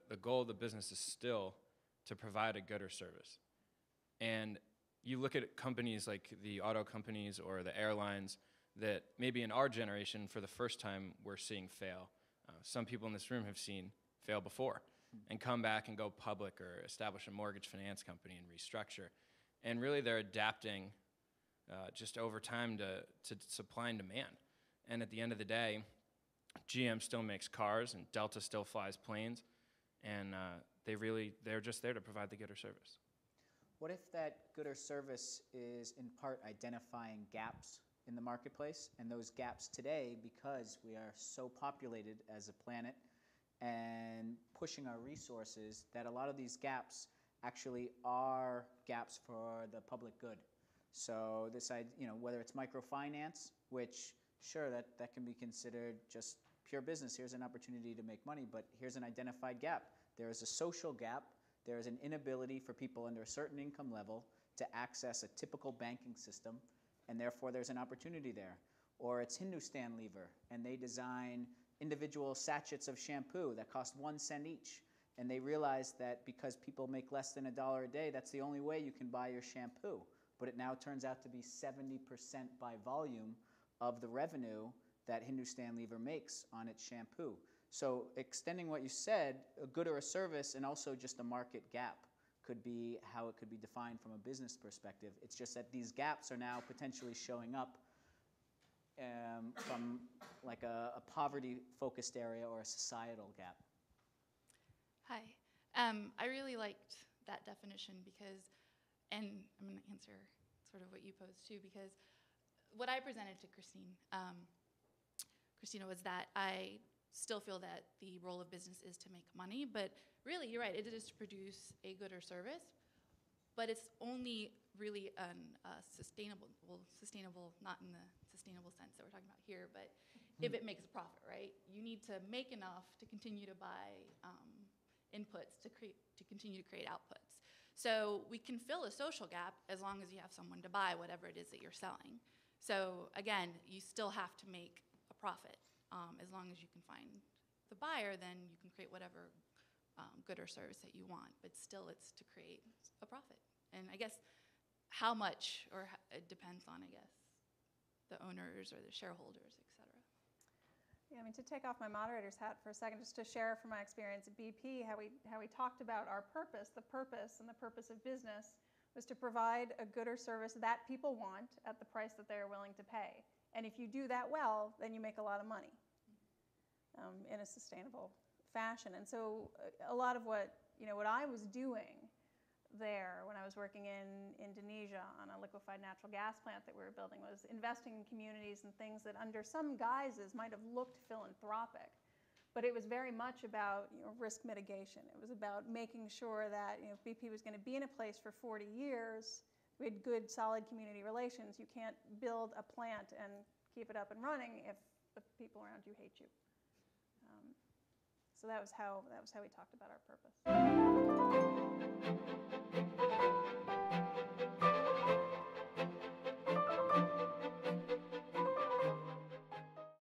the goal of the business is still to provide a good or service. And you look at companies like the auto companies or the airlines that maybe in our generation for the first time we're seeing fail. Some people in this room have seen fail before and come back and go public or establish a mortgage finance company and restructure. And really they're adapting just over time to supply and demand. And at the end of the day, GM still makes cars and Delta still flies planes, and they're just there to provide the good or service. What if that good or service is in part identifying gaps in the marketplace, and those gaps today, because we are so populated as a planet and pushing our resources, that a lot of these gaps actually are gaps for the public good. So this, whether it's microfinance, which sure that can be considered just pure business. Here's an opportunity to make money, but here's an identified gap. There is a social gap. There is an inability for people under a certain income level to access a typical banking system, and therefore there's an opportunity there. Or it's Hindustan Lever, and they design individual sachets of shampoo that cost 1 cent each. And they realize that because people make less than $1 a day, that's the only way you can buy your shampoo. But it now turns out to be 70% by volume of the revenue that Hindustan Lever makes on its shampoo. So extending what you said, a good or a service, and also just a market gap could be how it could be defined from a business perspective. It's just that these gaps are now potentially showing up from like a poverty-focused area or a societal gap. Hi. I really liked that definition because, and I'm going to answer sort of what you posed too, because what I presented to Christina was that I still feel that the role of business is to make money, but really, you're right, it is to produce a good or service, but it's only really sustainable, not in the sustainable sense that we're talking about here, but if it makes a profit, right? You need to make enough to continue to buy inputs to continue to create outputs. So we can fill a social gap as long as you have someone to buy whatever it is that you're selling. So again, you still have to make a profit. As long as you can find the buyer, then you can create whatever good or service that you want. But still, it's to create a profit. And I guess how much, or it depends on, I guess, the owners or the shareholders, et cetera. Yeah, I mean, to take off my moderator's hat for a second, just to share from my experience at BP, how we talked about our purpose. The purpose and the purpose of business was to provide a good or service that people want at the price that they are willing to pay. And if you do that well, then you make a lot of money in a sustainable fashion. And so a lot of what I was doing there when I was working in Indonesia on a liquefied natural gas plant that we were building was investing in communities and things that under some guises might have looked philanthropic. But it was very much about risk mitigation. It was about making sure that if BP was going to be in a place for 40 years, we had good, solid community relations. You can't build a plant and keep it up and running if the people around you hate you. So that was how we talked about our purpose.